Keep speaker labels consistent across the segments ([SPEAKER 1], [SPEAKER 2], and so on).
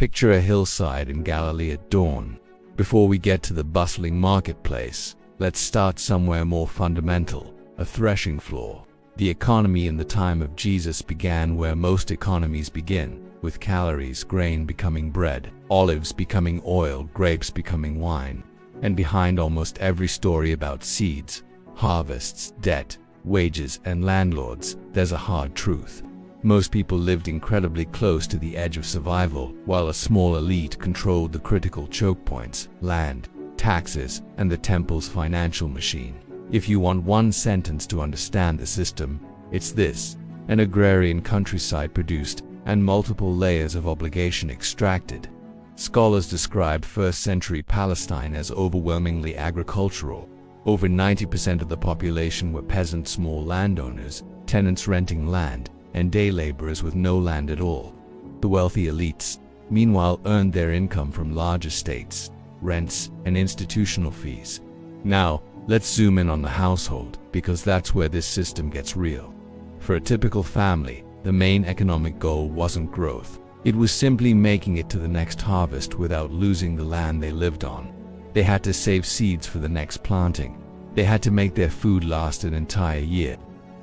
[SPEAKER 1] Picture a hillside in Galilee at dawn. Before we get to the bustling marketplace, let's start somewhere more fundamental, a threshing floor. The economy in the time of Jesus began where most economies begin, with calories, grain becoming bread, olives becoming oil, grapes becoming wine. And behind almost every story about seeds, harvests, debt, wages, and landlords, there's a hard truth. Most people lived incredibly close to the edge of survival, while a small elite controlled the critical choke points: land, taxes, and the temple's financial machine. If you want one sentence to understand the system, it's this: an agrarian countryside produced, and multiple layers of obligation extracted. Scholars described first-century Palestine as overwhelmingly agricultural. Over 90% of the population were peasant small landowners, tenants renting land, and day laborers with no land at all. The wealthy elites, meanwhile, earned their income from large estates, rents, and institutional fees. Now, let's zoom in on the household, because that's where this system gets real. For a typical family, the main economic goal wasn't growth. It was simply making it to the next harvest without losing the land they lived on. They had to save seeds for the next planting. They had to make their food last an entire year.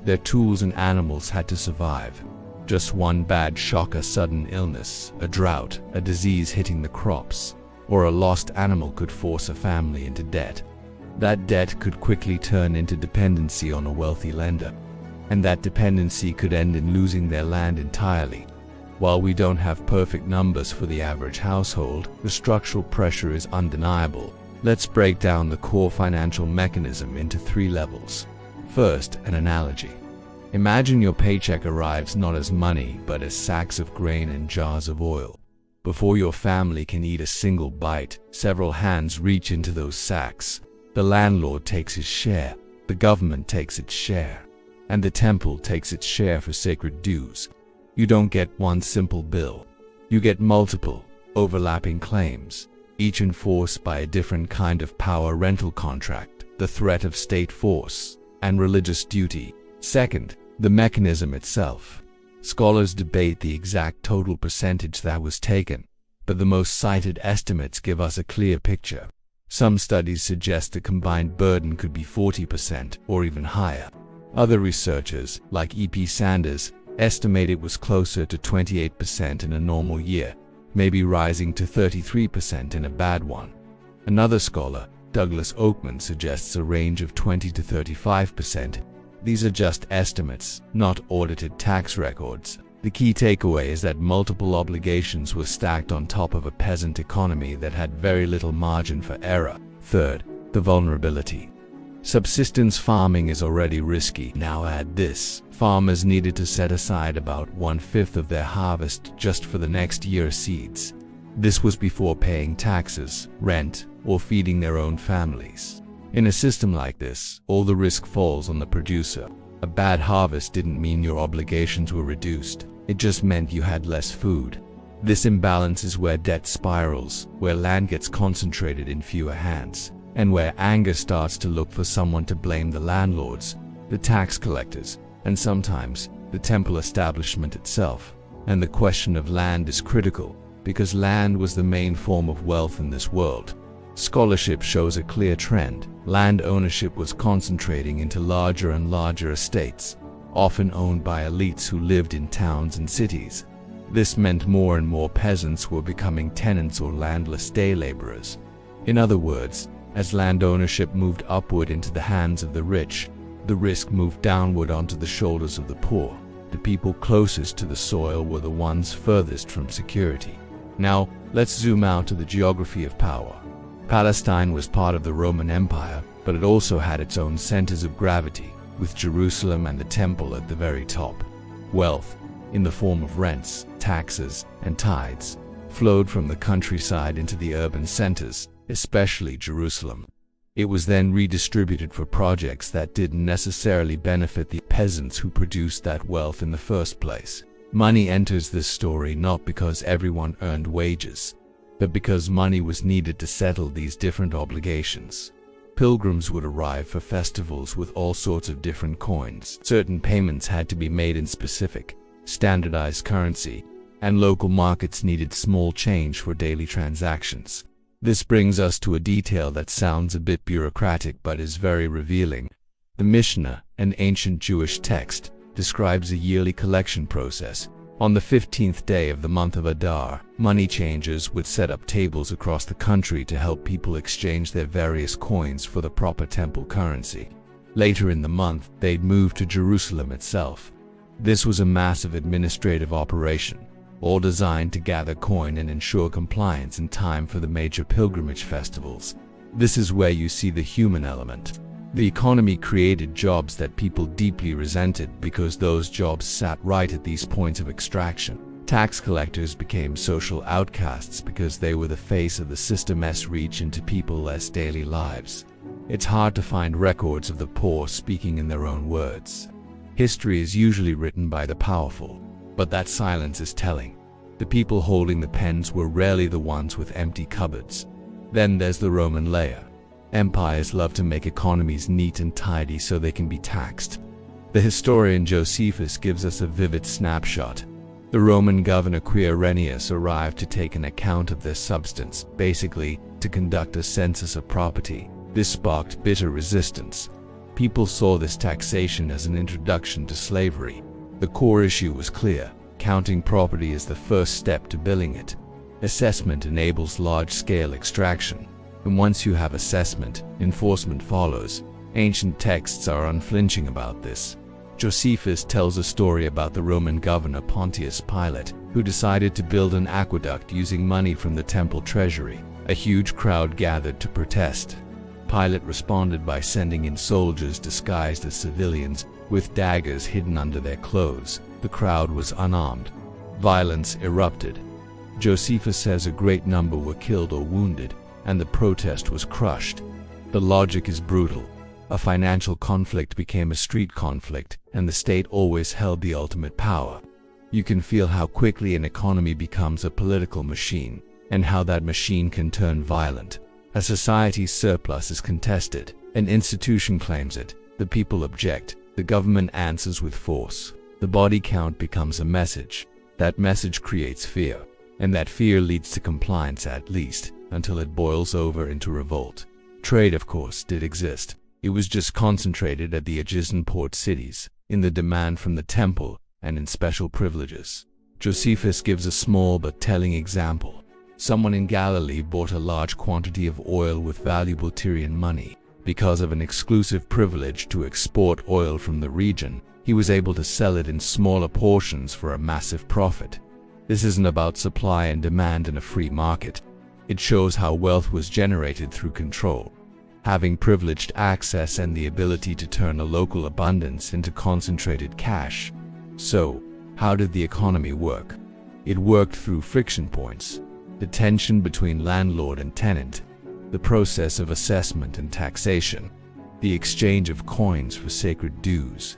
[SPEAKER 1] Their tools and animals had to survive. Just one bad shock, a sudden illness, a drought, a disease hitting the crops, or a lost animal could force a family into debt. That debt could quickly turn into dependency on a wealthy lender. And that dependency could end in losing their land entirely. While we don't have perfect numbers for the average household, the structural pressure is undeniable. Let's break down the core financial mechanism into 3 levels. First, an analogy. Imagine your paycheck arrives not as money, but as sacks of grain and jars of oil. Before your family can eat a single bite, several hands reach into those sacks. The landlord takes his share, the government takes its share, and the temple takes its share for sacred dues. You don't get one simple bill. You get multiple, overlapping claims, each enforced by a different kind of power: rental contract, the threat of state force, and religious duty. Second, the mechanism itself. Scholars debate the exact total percentage that was taken, but the most cited estimates give us a clear picture. Some studies suggest the combined burden could be 40% or even higher. Other researchers, like E.P. Sanders, estimate it was closer to 28% in a normal year, maybe rising to 33% in a bad one. Another scholar, Douglas Oakman, suggests a range of 20 to 35%. These are just estimates, not audited tax records. The key takeaway is that multiple obligations were stacked on top of a peasant economy that had very little margin for error. Third, the vulnerability. Subsistence farming is already risky. Now add this: farmers needed to set aside about 1/5 of their harvest just for the next year's seeds. This was before paying taxes, rent, or feeding their own families. In a system like this, all the risk falls on the producer. A bad harvest didn't mean your obligations were reduced. It just meant you had less food. This imbalance is where debt spirals, where land gets concentrated in fewer hands, and where anger starts to look for someone to blame: the landlords, the tax collectors, and sometimes the temple establishment itself. And the question of land is critical, because land was the main form of wealth in this world. Scholarship shows a clear trend. Land ownership was concentrating into larger and larger estates, often owned by elites who lived in towns and cities. This meant more and more peasants were becoming tenants or landless day laborers. In other words, as land ownership moved upward into the hands of the rich, the risk moved downward onto the shoulders of the poor. The people closest to the soil were the ones furthest from security. Now, let's zoom out to the geography of power. Palestine was part of the Roman Empire, but it also had its own centers of gravity, with Jerusalem and the Temple at the very top. Wealth, in the form of rents, taxes, and tithes, flowed from the countryside into the urban centers, especially Jerusalem. It was then redistributed for projects that didn't necessarily benefit the peasants who produced that wealth in the first place. Money enters this story not because everyone earned wages, but because money was needed to settle these different obligations. Pilgrims would arrive for festivals with all sorts of different coins. Certain payments had to be made in specific, standardized currency, and local markets needed small change for daily transactions. This brings us to a detail that sounds a bit bureaucratic but is very revealing. The Mishnah, an ancient Jewish text, describes a yearly collection process. On the 15th day of the month of Adar, money changers would set up tables across the country to help people exchange their various coins for the proper temple currency. Later in the month, they'd move to Jerusalem itself. This was a massive administrative operation, all designed to gather coin and ensure compliance in time for the major pilgrimage festivals. This is where you see the human element. The economy created jobs that people deeply resented because those jobs sat right at these points of extraction. Tax collectors became social outcasts because they were the face of the system's reach into people's daily lives. It's hard to find records of the poor speaking in their own words. History is usually written by the powerful, but that silence is telling. The people holding the pens were rarely the ones with empty cupboards. Then there's the Roman layer. Empires love to make economies neat and tidy so they can be taxed. The historian Josephus gives us a vivid snapshot. The Roman governor Quirinius arrived to take an account of their substance, basically, to conduct a census of property. This sparked bitter resistance. People saw this taxation as an introduction to slavery. The core issue was clear: counting property is the first step to billing it. Assessment enables large-scale extraction, and once you have assessment, enforcement follows. Ancient texts are unflinching about this. Josephus tells a story about the Roman governor Pontius Pilate, who decided to build an aqueduct using money from the temple treasury. A huge crowd gathered to protest. Pilate responded by sending in soldiers disguised as civilians, with daggers hidden under their clothes. The crowd was unarmed. Violence erupted. Josephus says a great number were killed or wounded, and the protest was crushed. The logic is brutal. A financial conflict became a street conflict, and the state always held the ultimate power. You can feel how quickly an economy becomes a political machine, and how that machine can turn violent. A society's surplus is contested. An institution claims it. The people object. The government answers with force. The body count becomes a message. That message creates fear, and that fear leads to compliance, at least, until it boils over into revolt. Trade, of course, did exist. It was just concentrated at the adjacent port cities, in the demand from the temple, and in special privileges. Josephus gives a small but telling example. Someone in Galilee bought a large quantity of oil with valuable Tyrian money. Because of an exclusive privilege to export oil from the region, he was able to sell it in smaller portions for a massive profit. This isn't about supply and demand in a free market. It shows how wealth was generated through control. Having privileged access and the ability to turn a local abundance into concentrated cash. So, how did the economy work? It worked through friction points. The tension between landlord and tenant. The process of assessment and taxation. The exchange of coins for sacred dues.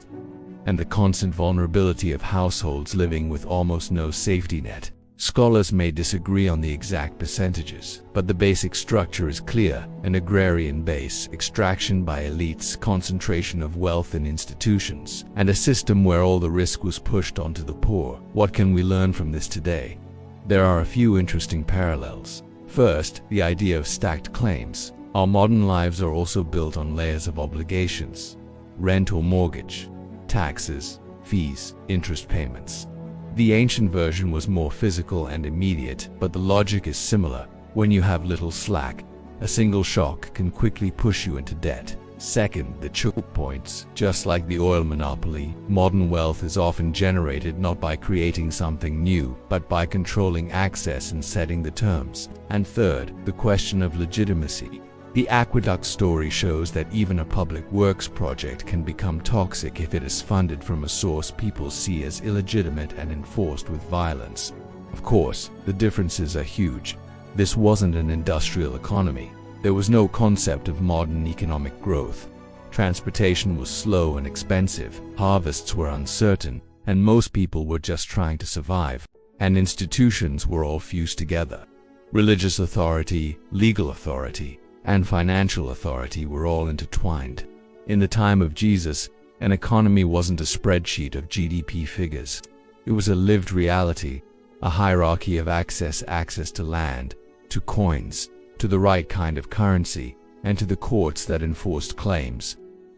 [SPEAKER 1] And the constant vulnerability of households living with almost no safety net. Scholars may disagree on the exact percentages, but the basic structure is clear: an agrarian base, extraction by elites, concentration of wealth in institutions, and a system where all the risk was pushed onto the poor. What can we learn from this today? There are a few interesting parallels. First, the idea of stacked claims. Our modern lives are also built on layers of obligations: rent or mortgage, taxes, fees, interest payments. The ancient version was more physical and immediate, but the logic is similar. When you have little slack, a single shock can quickly push you into debt. Second, the choke points. Just like the oil monopoly, modern wealth is often generated not by creating something new, but by controlling access and setting the terms. And third, the question of legitimacy. The aqueduct story shows that even a public works project can become toxic if it is funded from a source people see as illegitimate and enforced with violence. Of course, the differences are huge. This wasn't an industrial economy. There was no concept of modern economic growth. Transportation was slow and expensive, harvests were uncertain, and most people were just trying to survive. And institutions were all fused together. Religious authority, legal authority, and financial authority were all intertwined. In the time of Jesus, an economy wasn't a spreadsheet of GDP figures. It was a lived reality, a hierarchy of access to land, to coins, to the right kind of currency, and to the courts that enforced claims.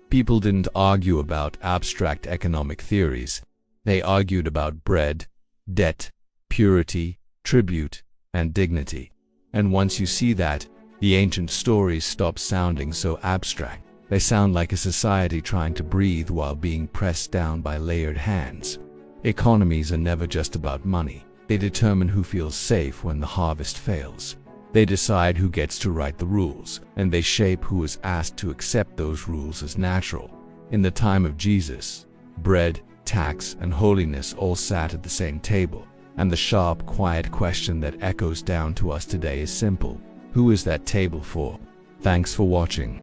[SPEAKER 1] People didn't argue about abstract economic theories. They argued about bread, debt, purity, tribute, and dignity. And once you see that, the ancient stories stop sounding so abstract. They sound like a society trying to breathe while being pressed down by layered hands. Economies are never just about money. They determine who feels safe when the harvest fails. They decide who gets to write the rules, and they shape who is asked to accept those rules as natural. In the time of Jesus, bread, tax, and holiness all sat at the same table, and the sharp, quiet question that echoes down to us today is simple: who is that table for? Thanks for watching.